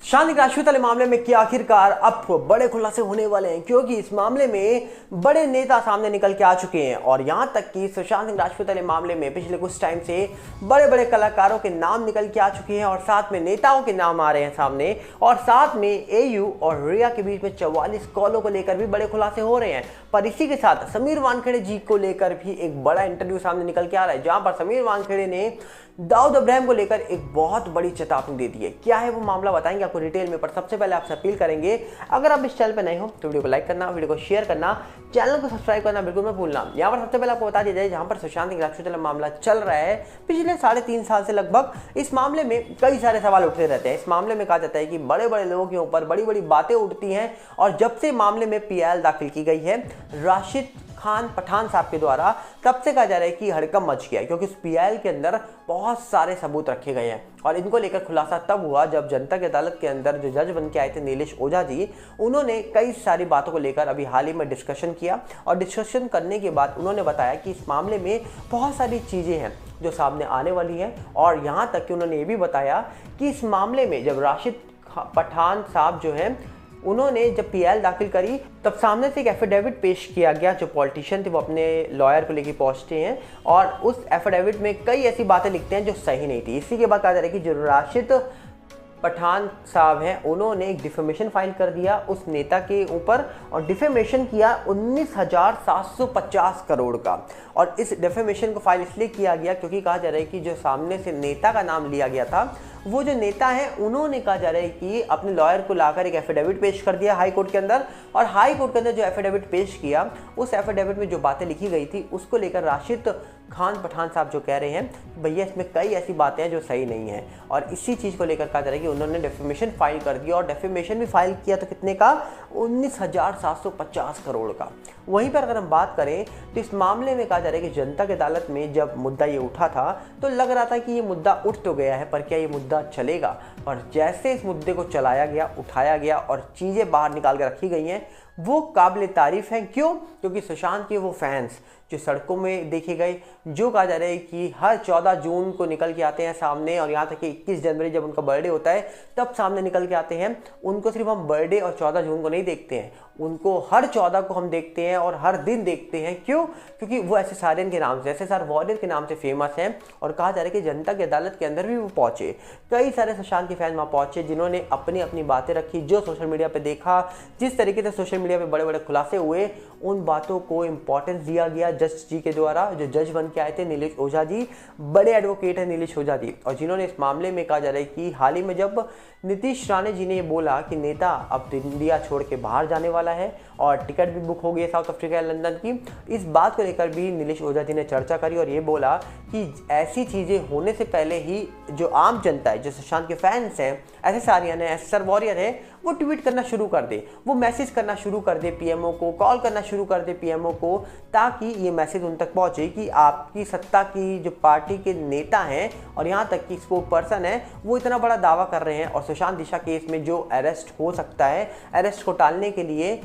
सुशांत राजपूत वाले मामले में क्या आखिरकार अब बड़े खुलासे होने वाले हैं, क्योंकि इस मामले में बड़े नेता सामने निकल के आ चुके हैं। और यहां तक कि सुशांत राजपूत वाले मामले में पिछले कुछ टाइम से बड़े बड़े कलाकारों के नाम निकल के आ चुके हैं और साथ में नेताओं के नाम आ रहे हैं सामने। और साथ में एयू और रिया के बीच में 44 कॉलों को लेकर भी बड़े खुलासे हो रहे हैं। पर इसी के साथ समीर वानखेड़े जी को लेकर भी एक बड़ा इंटरव्यू सामने निकल के आ रहा है, जहां पर समीर वानखेड़े ने दाऊद इब्राहिम को लेकर एक बहुत बड़ी चेतावनी दे दी है। क्या है वो मामला बताएंगे आपको डिटेल में, पर सबसे पहले आपसे अपील करेंगे, अगर आप इस चैनल पर नए हो तो वीडियो को लाइक करना, वीडियो को शेयर करना, चैनल को सब्सक्राइब करना बिल्कुल मत भूलना। यहाँ पर सबसे पहले आपको बता दिया जाए, जहाँ पर सुशांत राजपूत वाला मामला चल रहा है पिछले 3.5 साल से लगभग, इस मामले में कई सारे सवाल उठते रहते हैं। इस मामले में कहा जाता है कि बड़े बड़े लोगों के ऊपर बड़ी बड़ी बातें उठती हैं। और जब से मामले में PIL दाखिल की गई है राशिद खान पठान साहब के द्वारा, तब से कहा जा रहा है कि हड़कंप मच गया है, क्योंकि उस PIL के अंदर बहुत सारे सबूत रखे गए हैं। और इनको लेकर खुलासा तब हुआ जब जनता की अदालत के अंदर जो जज बन के आए थे नीलेश ओझा जी, उन्होंने कई सारी बातों को लेकर अभी हाल ही में डिस्कशन किया। और डिस्कशन करने के बाद उन्होंने बताया कि इस मामले में बहुत सारी चीज़ें हैं जो सामने आने वाली हैं। और यहाँ तक कि उन्होंने ये भी बताया कि इस मामले में जब राशिद पठान साहब जो हैं, उन्होंने जब PIL दाखिल करी तब सामने से एक एफिडेविट पेश किया गया। जो पॉलिटिशियन थे वो अपने लॉयर को लेकर पहुंचते हैं और उस एफिडेविट में कई ऐसी बातें लिखते हैं जो सही नहीं थी। इसी के बाद कहा जा रहा है कि जो राशिद पठान साहब हैं, उन्होंने एक डिफेमेशन फाइल कर दिया उस नेता के ऊपर और डिफेमेशन किया 19,750 करोड़ का। और इस डिफेमेशन को फाइल इसलिए किया गया क्योंकि कहा जा रहा है कि जो सामने से नेता का नाम लिया गया था, वो जो नेता है उन्होंने कहा जा रहा है कि अपने लॉयर को लाकर एक एफिडेविट पेश कर दिया हाई कोर्ट के अंदर। और हाई कोर्ट के अंदर जो एफिडेविट पेश किया, उस एफिडेविट में जो बातें लिखी गई थी उसको लेकर राशिद खान पठान साहब जो कह रहे हैं भैया इसमें कई ऐसी बातें हैं जो सही नहीं है। और इसी चीज़ को लेकर कहा जा रहा है कि उन्होंने डेफेमेशन फाइल कर दिया। और डेफेमेशन भी फाइल किया तो कितने का, 19,750 करोड़ का। वहीं पर अगर हम बात करें तो इस मामले में कहा जा रहा है कि जनता की अदालत में जब मुद्दा ये उठा था तो लग रहा था कि ये मुद्दा उठ तो गया है, पर क्या ये मुद्दा चलेगा। पर जैसे इस मुद्दे को चलाया गया, उठाया गया और चीज़ें बाहर निकाल कर रखी गई हैं, वो काबिल तारीफ हैं। क्यों? क्योंकि सुशांत के वो फैंस जो सड़कों में देखे गए, जो कहा जा रहा है कि हर 14 जून को निकल के आते हैं सामने, और यहाँ तक कि 21 जनवरी जब उनका बर्थडे होता है तब सामने निकल के आते हैं। उनको सिर्फ हम बर्थडे और 14 जून को नहीं देखते हैं, उनको हर 14 को हम देखते हैं और हर दिन देखते हैं। क्यों? क्योंकि वो SSRN के नाम से, SSR वॉरियर के नाम से फेमस हैं। और कहा जा रहा है कि जनता की अदालत के अंदर भी वो पहुंचे, कई सारे सुशांत के फैन वहाँ पहुंचे जिन्होंने अपनी अपनी बातें रखी, जो सोशल मीडिया पर देखा, जिस तरीके से सोशल मीडिया पर बड़े बड़े खुलासे हुए, उन बातों को इंपॉर्टेंस दिया गया जज जी के द्वारा। जो जज बन के आए थे नीलेश ओझा जी, बड़े एडवोकेट हैं नीलेश ओझा जी, और जिन्होंने इस मामले में कहा जा रहा है कि हाल ही में जब नीतीश राणे जी ने ये बोला कि नेता अब इंडिया छोड़ के बाहर जाने वाला है और टिकट भी बुक हो गई है साउथ अफ्रीका या लंदन की, इस बात को लेकर भी नीलेश ओझा जी ने चर्चा करी और ये बोला कि ऐसी चीज़ें होने से पहले ही जो आम जनता है, जो सुशांत के फैंस हैं, SSRN है, SSR वॉरियर है, वो ट्वीट करना शुरू कर दे, वो मैसेज करना शुरू कर दे PMO को, कॉल करना शुरू कर दे PMO को, ताकि ये मैसेज उन तक पहुंचे कि आपकी सत्ता की जो पार्टी के नेता हैं और यहाँ तक कि स्पोक पर्सन है, वो इतना बड़ा दावा कर रहे हैं। और सुशांत दिशा केस में जो अरेस्ट हो सकता है, अरेस्ट को टालने के लिए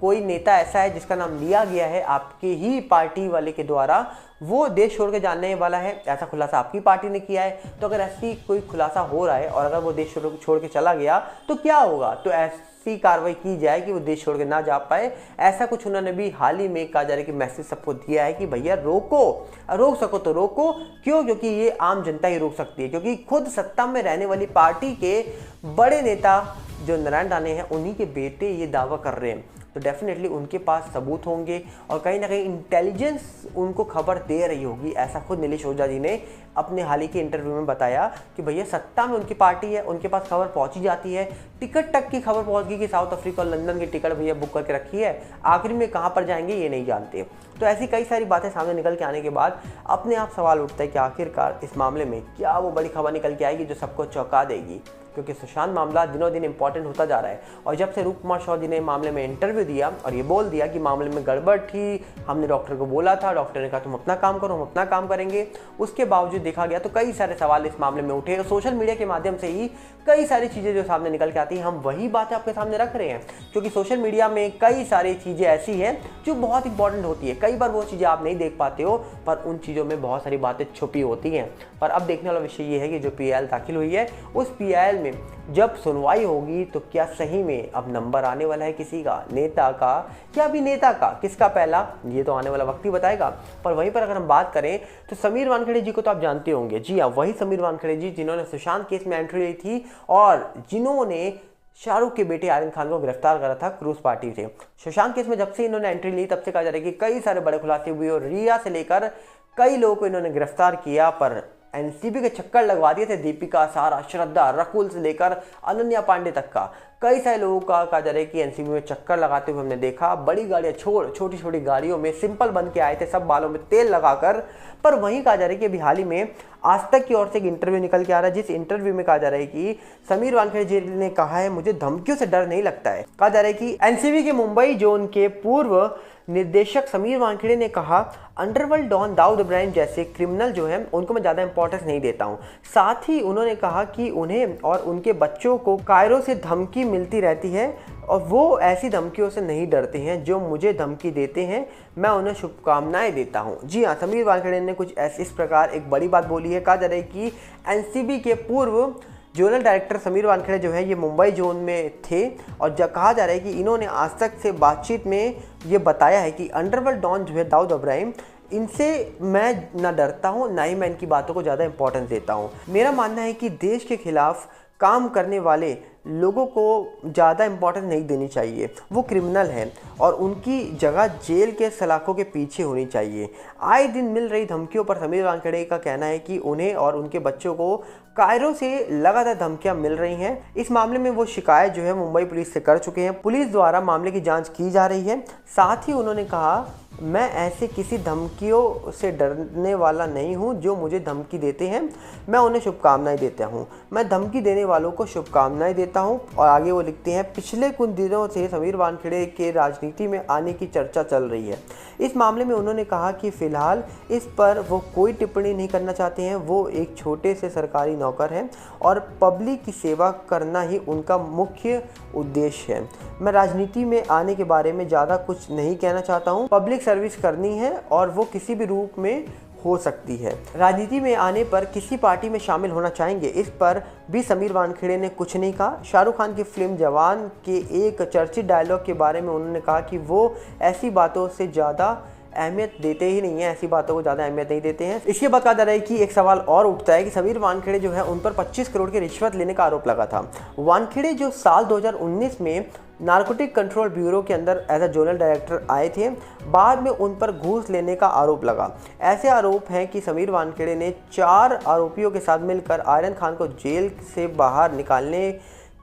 कोई नेता ऐसा है जिसका नाम लिया गया है आपके ही पार्टी वाले के द्वारा, वो देश छोड़ के जाने वाला है, ऐसा खुलासा आपकी पार्टी ने किया है। तो अगर ऐसी कोई खुलासा हो रहा है और अगर वो देश छोड़ के चला गया तो क्या होगा? तो ऐसी कार्रवाई की जाए कि वो देश छोड़ के ना जा पाए। ऐसा कुछ उन्होंने भी हाल ही में कहा जा रहा है कि मैसेज सबको दिया है कि भैया रोको, रोक सको तो रोको। क्यों? क्योंकि ये आम जनता ही रोक सकती है, क्योंकि खुद सत्ता में रहने वाली पार्टी के बड़े नेता जो नारायण राणे हैं, उन्हीं के बेटे ये दावा कर रहे हैं। तो डेफिनेटली उनके पास सबूत होंगे और कहीं ना कहीं इंटेलिजेंस उनको खबर दे रही होगी। ऐसा खुद नीलेश ओझा जी ने अपने हाल ही के इंटरव्यू में बताया कि भैया सत्ता में उनकी पार्टी है, उनके पास खबर पहुंची जाती है, टिकट तक की खबर पहुंच गई कि साउथ अफ्रीका और लंदन की टिकट भैया बुक करके रखी है, आखिर में कहाँ पर जाएंगे ये नहीं जानते। तो ऐसी कई सारी बातें सामने निकल के आने के बाद अपने आप सवाल उठता है कि आखिरकार इस मामले में क्या वो बड़ी खबर निकल के आएगी जो सबको चौंका देगी। क्योंकि सुशांत मामला दिनों दिन इंपॉर्टेंट होता जा रहा है। और जब से रूप कुमार शॉ जी ने मामले में इंटरव्यू दिया और ये बोल दिया कि मामले में गड़बड़ थी, हमने डॉक्टर को बोला था, डॉक्टर ने कहा तुम अपना काम करो, हम अपना काम करेंगे, उसके बावजूद देखा गया तो कई सारे सवाल इस मामले में उठे। और सोशल मीडिया के माध्यम से ही कई सारी चीज़ें जो सामने निकल के आती हैं, हम वही बातें आपके सामने रख रहे हैं, क्योंकि सोशल मीडिया में कई सारी चीज़ें ऐसी हैं जो बहुत इंपॉर्टेंट होती है। कई बार वो चीज़ें आप नहीं देख पाते हो, पर उन चीज़ों में बहुत सारी बातें छुपी होती हैं। पर अब देखने वाला विषय ये है कि जो PIL दाखिल हुई है, उस PIL में जब सुनवाई होगी तो क्या सही में अब नंबर आने वाला है किसी का, नेता का या अभिनेता का, किसका पहला, ये तो आने वाला वक्त ही बताएगा। पर वहीं पर अगर हम बात करें तो समीर वानखेड़े जी को तो आप जानते होंगे। जी हाँ, वही समीर वानखेड़े जी जिन्होंने सुशांत केस में एंट्री ली थी और जिन्होंने शाहरुख के बेटे आर्यन खान को गिरफ्तार करा था क्रूज पार्टी से। सुशांत केस में जब से इन्होंने एंट्री ली तब से कहा जा रहा है कि कई सारे बड़े खुलासे हुए और रिया से लेकर कई लोगों को इन्होंने गिरफ्तार किया, पर एनसीबी के चक्कर लगवा दिए थे। दीपिका, सारा, श्रद्धा, रकुल से लेकर अनन्या पांडे तक का कई सारे लोगों का कहा जा रहा है कि एनसीबी में चक्कर लगाते हुए हमने देखा। बड़ी गाड़ियां छोड़ छोटी छोटी गाड़ियों में सिंपल बन के आए थे, सब बालों में तेल लगाकर। पर वहीं कहा जा रहा है कि अभी हाल ही में आज तक की ओर से एक इंटरव्यू निकल के आ रहा है, जिस इंटरव्यू में कहा जा रहा है कि समीर वानखेड़े जी ने कहा है मुझे धमकियों से डर नहीं लगता है। कहा जा रहा है कि एनसीबी के मुंबई जोन के पूर्व निर्देशक समीर वानखेड़े ने कहा अंडरवर्ल्ड डॉन दाऊद इब्राहिम जैसे क्रिमिनल जो हैं उनको मैं ज़्यादा इंपॉर्टेंस नहीं देता हूं। साथ ही उन्होंने कहा कि उन्हें और उनके बच्चों को कायरो से धमकी मिलती रहती है और वो ऐसी धमकियों से नहीं डरते हैं। जो मुझे धमकी देते हैं मैं उन्हें शुभकामनाएं देता हूं। जी हाँ, समीर वानखेड़े ने कुछ इस प्रकार एक बड़ी बात बोली है। कहा जा रहा है कि एनसीबी के पूर्व जोनल डायरेक्टर समीर वानखेड़े जो है ये मुंबई जोन में थे और जब कहा जा रहा है कि इन्होंने आज तक से बातचीत में ये बताया है कि अंडरवर्ल्ड डॉन जो है दाऊद इब्राहिम, इनसे मैं ना डरता हूँ ना ही मैं इनकी बातों को ज़्यादा इंपॉर्टेंस देता हूँ। मेरा मानना है कि देश के खिलाफ काम करने वाले लोगों को ज़्यादा इंपॉर्टेंस नहीं देनी चाहिए। वो क्रिमिनल हैं और उनकी जगह जेल के सलाखों के पीछे होनी चाहिए। आए दिन मिल रही धमकियों पर समीर वानखेड़े का कहना है कि उन्हें और उनके बच्चों को कायरो से लगातार धमकियां मिल रही हैं। इस मामले में वो शिकायत जो है मुंबई पुलिस से कर चुके हैं। पुलिस द्वारा मामले की जांच की जा रही है। साथ ही उन्होंने कहा मैं ऐसे किसी धमकियों से डरने वाला नहीं हूं। जो मुझे धमकी देते हैं मैं उन्हें शुभकामनाएं देता हूं। मैं धमकी देने वालों को शुभकामनाएं देता हूं। और आगे वो लिखते हैं पिछले कुछ दिनों से समीर वानखेड़े के राजनीति में आने की चर्चा चल रही है। इस मामले में उन्होंने कहा कि फिलहाल इस पर वो कोई टिप्पणी नहीं करना चाहते हैं। वो एक छोटे से सरकारी नौकर हैं और पब्लिक की सेवा करना ही उनका मुख्य उद्देश्य है। मैं राजनीति में आने के बारे में ज़्यादा कुछ नहीं कहना चाहता हूँ। पब्लिक सर्विस करनी है और वो किसी भी रूप में हो सकती है। राजनीति में आने पर किसी पार्टी में शामिल होना चाहेंगे, इस पर भी समीर वानखेड़े ने कुछ नहीं कहा। शाहरुख खान की फिल्म जवान के एक चर्चित डायलॉग के बारे में उन्होंने कहा कि वो ऐसी बातों से ज़्यादा अहमियत देते ही नहीं है, ऐसी बातों को ज़्यादा अहमियत नहीं देते हैं। इसके बाद कहा जा रहा है कि एक सवाल और उठता है कि समीर वानखेड़े जो है उन पर 25 करोड़ की रिश्वत लेने का आरोप लगा था। वानखेड़े जो साल 2019 में नारकोटिक कंट्रोल ब्यूरो के अंदर एज अ जोनल डायरेक्टर आए थे, बाद में उन पर घूस लेने का आरोप लगा। ऐसे आरोप हैं कि समीर वानखेड़े ने 4 आरोपियों के साथ मिलकर आर्यन खान को जेल से बाहर निकालने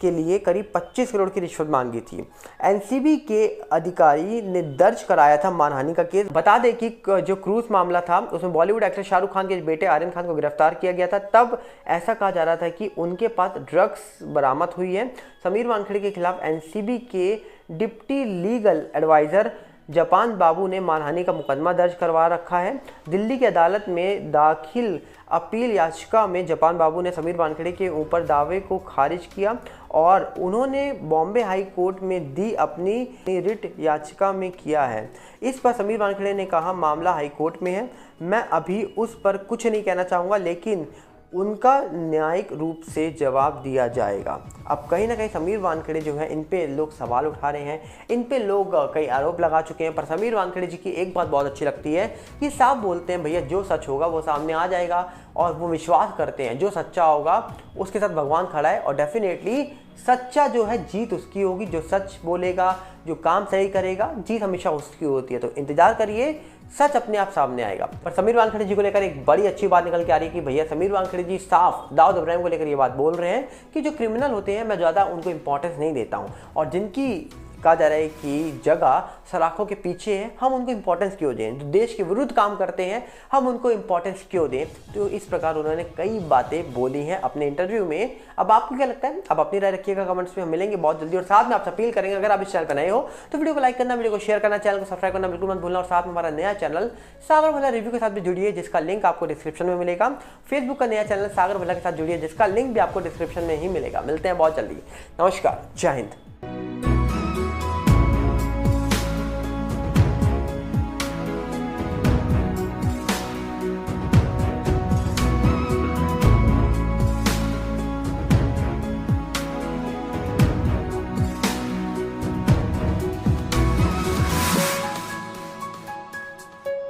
के लिए करीब 25 करोड़ की रिश्वत मांगी थी। एनसीबी के अधिकारी ने दर्ज कराया था मानहानि का केस। बता दें कि जो क्रूज मामला था उसमें बॉलीवुड एक्टर शाहरुख खान के बेटे आर्यन खान को गिरफ्तार किया गया था। तब ऐसा कहा जा रहा था कि उनके पास ड्रग्स बरामद हुई है। समीर वानखेड़े के खिलाफ एनसीबी के डिप्टी लीगल एडवाइजर जपान बाबू ने मानहानि का मुकदमा दर्ज करवा रखा है। दिल्ली की अदालत में दाखिल अपील याचिका में जपान बाबू ने समीर वानखेड़े के ऊपर दावे को खारिज किया और उन्होंने बॉम्बे हाई कोर्ट में दी अपनी रिट याचिका में किया है। इस पर समीर वानखेड़े ने कहा मामला हाई कोर्ट में है, मैं अभी उस पर कुछ नहीं कहना चाहूँगा, लेकिन उनका न्यायिक रूप से जवाब दिया जाएगा। अब कहीं ना कहीं समीर वानखेड़े जो है इन पे लोग सवाल उठा रहे हैं, इन पे लोग कई आरोप लगा चुके हैं। पर समीर वानखेड़े जी की एक बात बहुत अच्छी लगती है कि साफ बोलते हैं, भैया जो सच होगा वो सामने आ जाएगा और वो विश्वास करते हैं जो सच्चा होगा उसके साथ भगवान खड़ा है और डेफिनेटली सच्चा जो है जीत उसकी होगी। जो सच बोलेगा, जो काम सही करेगा, जीत हमेशा उसकी होती है। तो इंतजार करिए, सच अपने आप सामने आएगा। पर समीर वानखेड़े जी को लेकर एक बड़ी अच्छी बात निकल के आ रही है कि भैया समीर वानखेड़े जी साफ दाऊद इब्राहिम को लेकर ये बात बोल रहे हैं कि जो क्रिमिनल होते हैं मैं ज़्यादा उनको इंपॉर्टेंस नहीं देता हूँ और जिनकी कहा जा रहा है कि जगह सलाखों के पीछे है, हम उनको इंपॉर्टेंस क्यों दें, जो देश के विरुद्ध काम करते हैं हम उनको इंपॉर्टेंस क्यों दें। तो इस प्रकार उन्होंने कई बातें बोली हैं अपने इंटरव्यू में। अब आपको क्या लगता है, अब अपनी राय रखिएगा कमेंट्स में, हम मिलेंगे बहुत जल्दी। और साथ में आपसे अपील करेंगे, अगर आप इस चैनल पर नए हो तो वीडियो को लाइक करना, वीडियो को शेयर करना, चैनल को सब्सक्राइब करना बिल्कुल मत भूलना। और साथ में हमारा नया चैनल सागर भल्ला रिव्यू के साथ भी जुड़िए, जिसका लिंक आपको डिस्क्रिप्शन में मिलेगा। फेसबुक का नया चैनल सागर भल्ला के साथ जुड़िए, जिसका लिंक भी आपको डिस्क्रिप्शन में ही मिलेगा। मिलते हैं बहुत जल्दी। नमस्कार, जय हिंद।